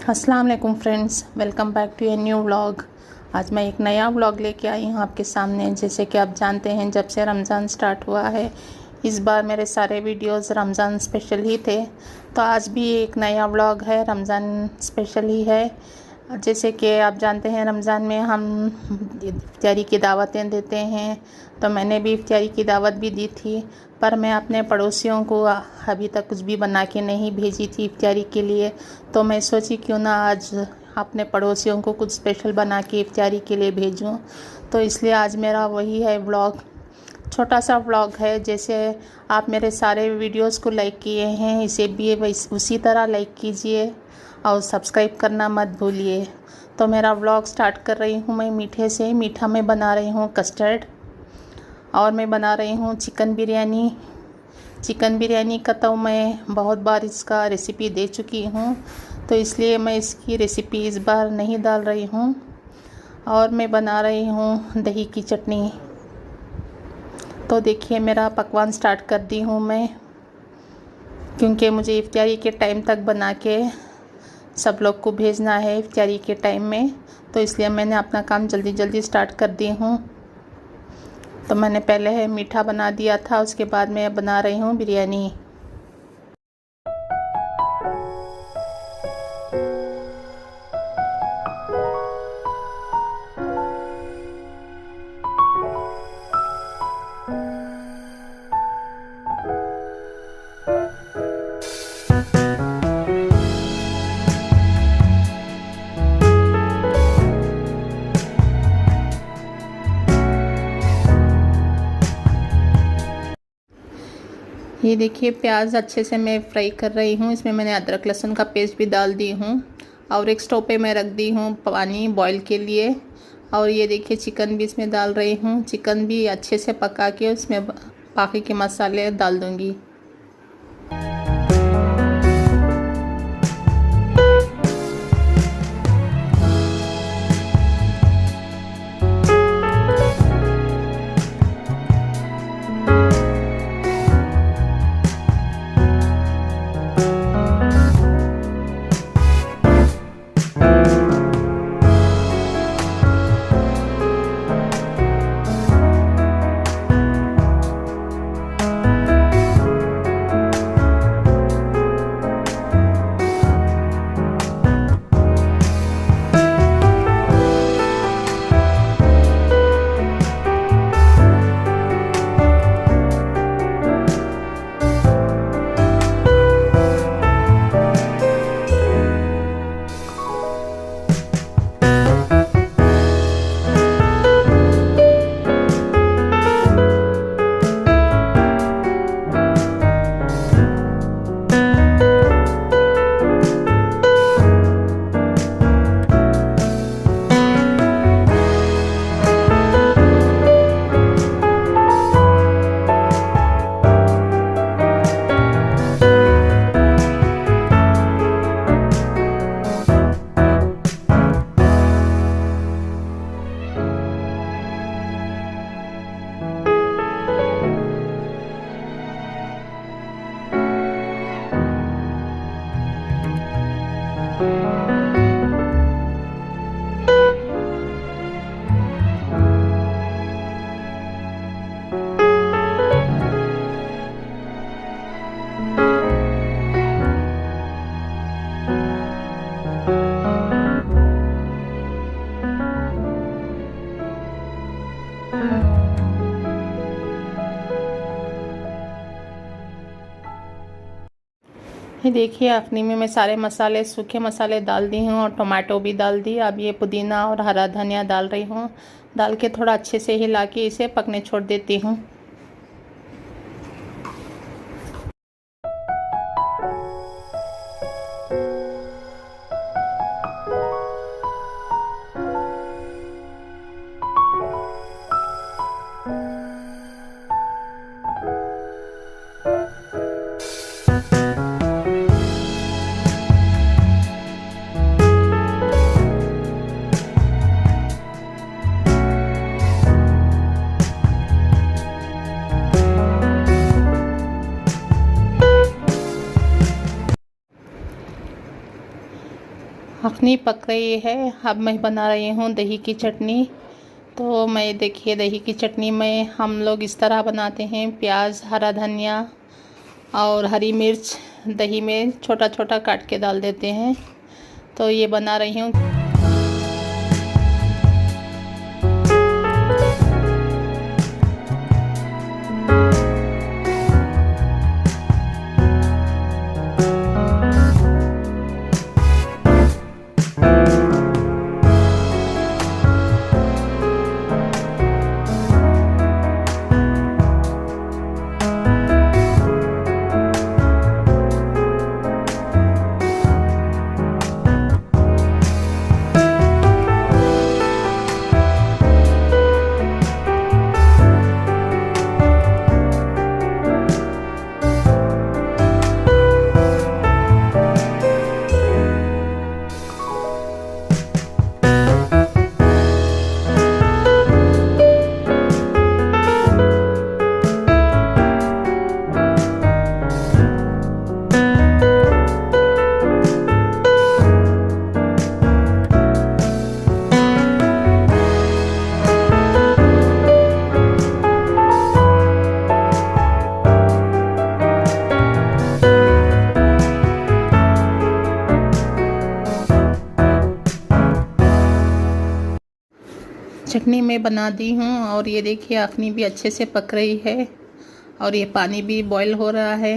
अस्सलाम वालेकुम friends, welcome back to a new vlog. आज मैं एक नया व्लॉग लेके आई हूँ आपके सामने। जैसे कि आप जानते हैं, जब से रमज़ान स्टार्ट हुआ है, इस बार मेरे सारे वीडियोस रमज़ान स्पेशल ही थे। तो आज भी एक नया व्लॉग है, रमज़ान स्पेशल ही है। जैसे कि आप जानते हैं, रमज़ान में हम इफ्तारी की दावतें देते हैं। तो मैंने भी इफ्तारी की दावत भी दी थी, पर मैं अपने पड़ोसियों को अभी तक कुछ भी बना के नहीं भेजी थी इफ्तारी के लिए। तो मैं सोची क्यों ना आज अपने पड़ोसियों को कुछ स्पेशल बना के इफ्तारी के लिए भेजूं। तो इसलिए आज मेरा वही है व्लॉग, छोटा सा व्लॉग है। जैसे आप मेरे सारे वीडियोस को लाइक किए हैं, इसे भी उसी तरह लाइक कीजिए और सब्सक्राइब करना मत भूलिए। तो मेरा व्लॉग स्टार्ट कर रही हूँ मैं मीठे से। मीठा में बना रही हूँ कस्टर्ड, और मैं बना रही हूँ चिकन बिरयानी। चिकन बिरयानी का तो मैं बहुत बार इसका रेसिपी दे चुकी हूँ, तो इसलिए मैं इसकी रेसिपी इस बार नहीं डाल रही हूँ। और मैं बना रही हूँ दही की चटनी। तो देखिए, मेरा पकवान स्टार्ट कर दी हूँ मैं, क्योंकि मुझे इफ्तारी के टाइम तक बना के सब लोग को भेजना है इफ्तारी के टाइम में। तो इसलिए मैंने अपना काम जल्दी जल्दी स्टार्ट कर दी हूँ। तो मैंने पहले मीठा बना दिया था, उसके बाद मैं बना रही हूँ बिरयानी। ये देखिए, प्याज अच्छे से मैं फ्राई कर रही हूँ। इसमें मैंने अदरक लहसुन का पेस्ट भी डाल दी हूँ, और एक स्टोव पे मैं रख दी हूँ पानी बॉईल के लिए। और ये देखिए, चिकन भी इसमें डाल रही हूँ। चिकन भी अच्छे से पका के उसमें बाकी के मसाले डाल दूँगी। ये देखिए, अखनी में मैं सारे मसाले, सूखे मसाले डाल दी हूँ, और टमाटो भी डाल दी। अब ये पुदीना और हरा धनिया डाल रही हूँ। डाल के थोड़ा अच्छे से हिला के इसे पकने छोड़ देती हूँ। अखनी पक रही है। अब मैं बना रही हूँ दही की चटनी। तो मैं देखिए दही की चटनी में हम लोग इस तरह बनाते हैं, प्याज, हरा धनिया और हरी मिर्च दही में छोटा छोटा काट के डाल देते हैं। तो ये बना रही हूँ। चटनी मैं बना दी हूँ और ये देखिए अखनी भी अच्छे से पक रही है और ये पानी भी बॉईल हो रहा है।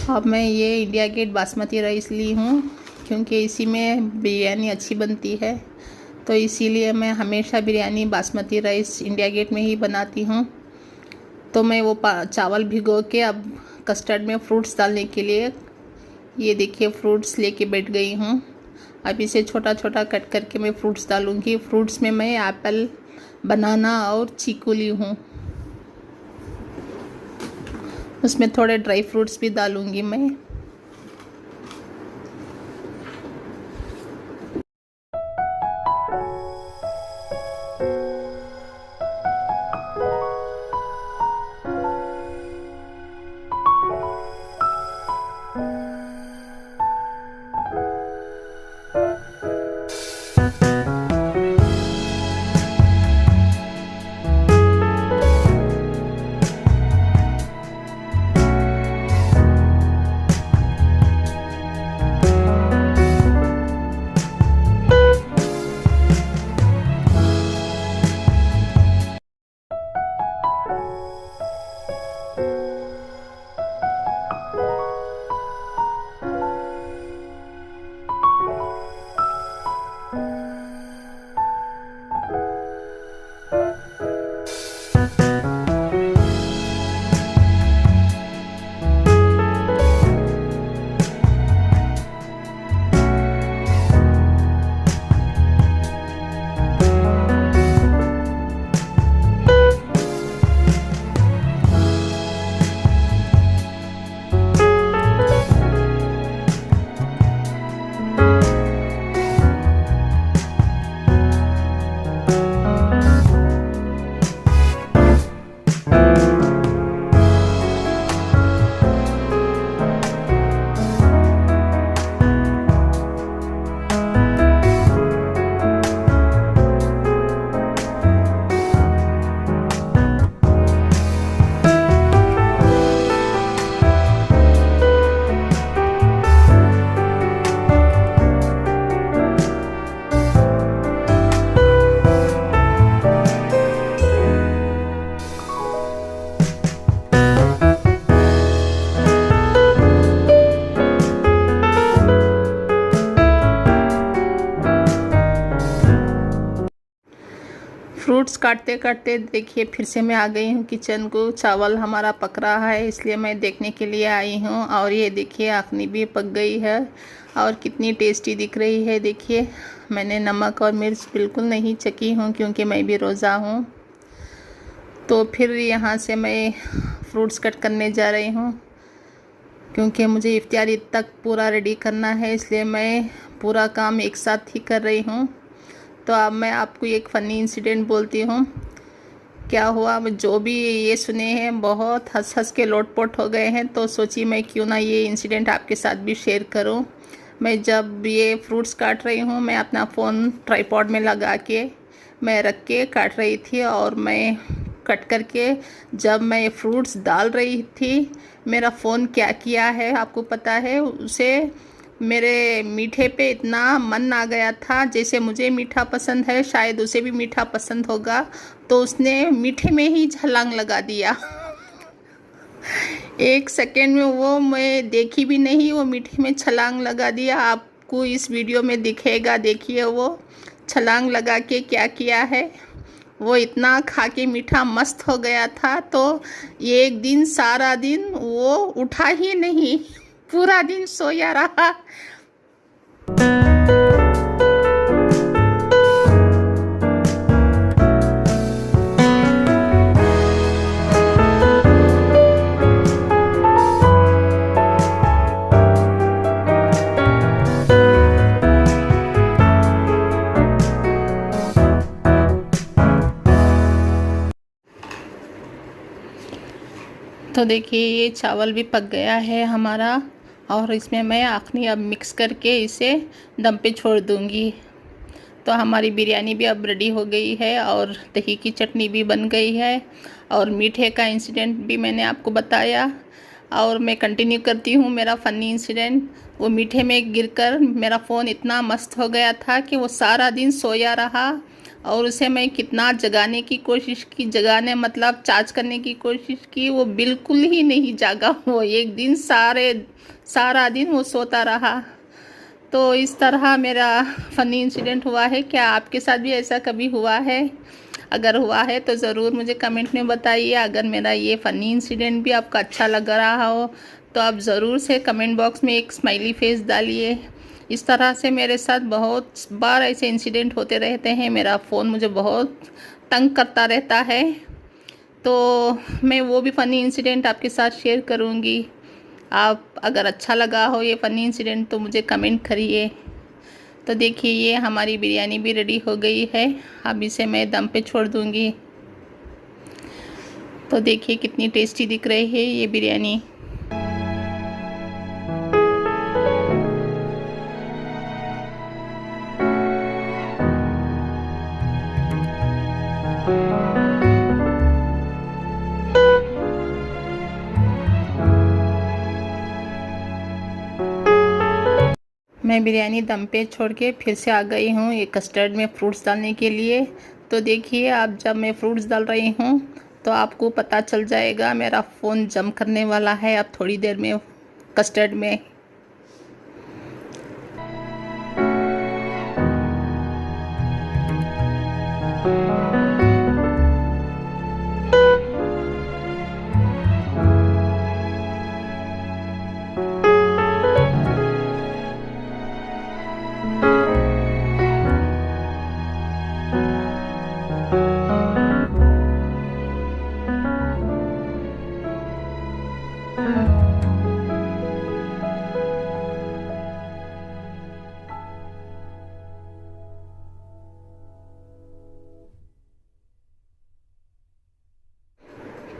अब मैं ये इंडिया गेट बासमती राइस ली हूँ क्योंकि इसी में बिरयानी अच्छी बनती है। तो इसीलिए मैं हमेशा biryani basmati rice India Gate में ही बनाती हूँ। तो मैं वो चावल भिगो के अब कस्टर्ड में फ्रूट्स डालने के लिए ये देखिए फ्रूट्स लेके बैठ गई हूँ। अब इसे छोटा छोटा कट करके मैं फ्रूट्स डालूँगी। फ्रूट्स में मैं एप्पल, बनाना और चीकू ली हूँ। उसमें थोड़े ड्राई फ्रूट्स भी डालूँगी मैं। फ्रूट्स काटते काटते देखिए फिर से मैं आ गई हूँ किचन को। चावल हमारा पक रहा है इसलिए मैं देखने के लिए आई हूँ। और ये देखिए अखनी भी पक गई है और कितनी टेस्टी दिख रही है। देखिए मैंने नमक और मिर्च बिल्कुल नहीं चखी हूँ क्योंकि मैं भी रोज़ा हूँ। तो फिर यहाँ से मैं फ्रूट्स कट करने जा रही हूँ क्योंकि मुझे इफ्तारी तक पूरा रेडी करना है, इसलिए मैं पूरा काम एक साथ ही कर रही हूँ। तो अब मैं आपको एक फ़नी इंसिडेंट बोलती हूँ क्या हुआ, अब जो भी ये सुने हैं बहुत हंस हंस के लोटपोट हो गए हैं, तो सोची मैं क्यों ना ये इंसिडेंट आपके साथ भी शेयर करूं। मैं जब ये फ्रूट्स काट रही हूँ, मैं अपना फ़ोन ट्राइपॉड में लगा के मैं रख के काट रही थी, और मैं कट करके जब मैं ये फ्रूट्स डाल रही थी, मेरा फ़ोन क्या किया है आपको पता है, उसे मेरे मीठे पे इतना मन आ गया था। जैसे मुझे मीठा पसंद है, शायद उसे भी मीठा पसंद होगा, तो उसने मीठे में ही छलांग लगा दिया। एक सेकेंड में वो मैं देखी भी नहीं, वो मीठे में छलांग लगा दिया। आपको इस वीडियो में दिखेगा, देखिए वो छलांग लगा के क्या किया है। वो इतना खा के मीठा मस्त हो गया था, तो एक दिन सारा दिन वो उठा ही नहीं, पूरा दिन सोया रहा। तो देखिए ये चावल भी पक गया है हमारा, और इसमें मैं आखनी अब मिक्स करके इसे दम पे छोड़ दूंगी। तो हमारी बिरयानी भी अब रेडी हो गई है, और दही की चटनी भी बन गई है, और मीठे का इंसिडेंट भी मैंने आपको बताया। और मैं कंटिन्यू करती हूँ मेरा फ़नी इंसिडेंट। वो मीठे में गिरकर मेरा फ़ोन इतना मस्त हो गया था कि वो सारा दिन सोया रहा, और उसे मैं कितना जगाने की कोशिश की, जगाने मतलब चार्ज करने की कोशिश की, वो बिल्कुल ही नहीं जागा। वो एक दिन सारा दिन वो सोता रहा। तो इस तरह मेरा फ़नी इंसिडेंट हुआ है। क्या आपके साथ भी ऐसा कभी हुआ है? अगर हुआ है तो ज़रूर मुझे कमेंट में बताइए। अगर मेरा ये फ़नी इंसिडेंट भी आपको अच्छा लग रहा हो, तो आप ज़रूर से कमेंट बॉक्स में एक स्माइली फेस डालिए। इस तरह से मेरे साथ बहुत बार ऐसे इंसिडेंट होते रहते हैं। मेरा फ़ोन मुझे बहुत तंग करता रहता है, तो मैं वो भी फ़नी इंसिडेंट आपके साथ शेयर करूँगी। आप अगर अच्छा लगा हो ये फ़नी इंसिडेंट तो मुझे कमेंट करिए। तो देखिए ये हमारी बिरयानी भी रेडी हो गई है, अब इसे मैं दम पे छोड़ दूँगी। तो देखिए कितनी टेस्टी दिख रही है ये बिरयानी। मैं बिरयानी दम पे छोड़ के फिर से आ गई हूँ ये कस्टर्ड में फ्रूट्स डालने के लिए। तो देखिए अब जब मैं फ्रूट्स डाल रही हूँ, तो आपको पता चल जाएगा मेरा फ़ोन जम करने वाला है अब थोड़ी देर में कस्टर्ड में।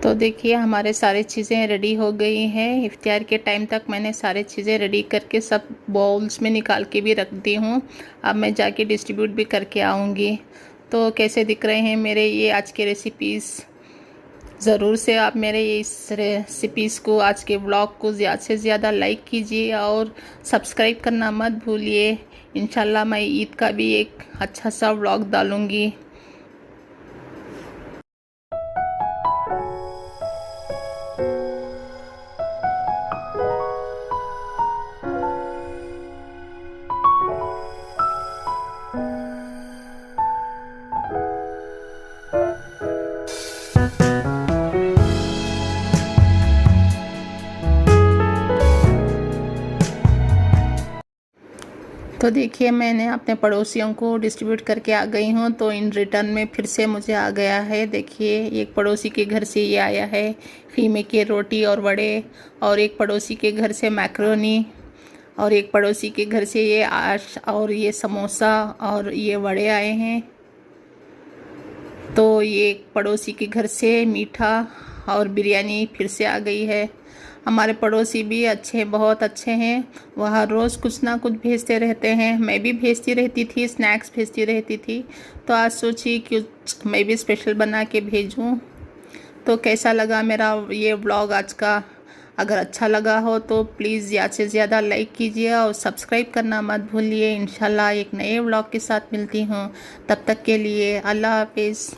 तो देखिए हमारे सारी चीज़ें रेडी हो गई हैं। इफ्तियार के टाइम तक मैंने सारी चीज़ें रेडी करके सब बाउल्स में निकाल के भी रख दी हूँ। अब मैं जाके डिस्ट्रीब्यूट भी करके आऊँगी। तो कैसे दिख रहे हैं मेरे ये आज के रेसिपीज़? ज़रूर से आप मेरे इस रेसिपीज़ को, आज के व्लॉग को ज़्यादा से ज़्यादा लाइक कीजिए और सब्सक्राइब करना मत भूलिए। इंशाल्लाह मैं ईद का भी एक अच्छा सा व्लॉग डालूँगी। तो देखिए मैंने अपने पड़ोसियों को डिस्ट्रीब्यूट करके आ गई हूँ, तो इन रिटर्न में फिर से मुझे आ गया है। देखिए एक पड़ोसी के घर से ये आया है खीमे की रोटी और वड़े, और एक पड़ोसी के घर से मैक्रोनी, और एक पड़ोसी के घर से ये आश और ये समोसा और ये वड़े आए हैं। तो ये एक पड़ोसी के घर से मीठा और बिरयानी फिर से आ गई है। हमारे पड़ोसी भी अच्छे, बहुत अच्छे हैं। वह रोज़ कुछ ना कुछ भेजते रहते हैं। मैं भी भेजती रहती थी, स्नैक्स भेजती रहती थी। तो आज सोची कि मैं भी स्पेशल बना के भेजूं। तो कैसा लगा मेरा ये व्लॉग आज का? अगर अच्छा लगा हो तो प्लीज़ ज़्यादा से ज़्यादा लाइक कीजिए और सब्सक्राइब करना मत भूलिए। इंशाल्लाह एक नए व्लॉग के साथ मिलती हूँ। तब तक के लिए अल्लाह हाफिज़।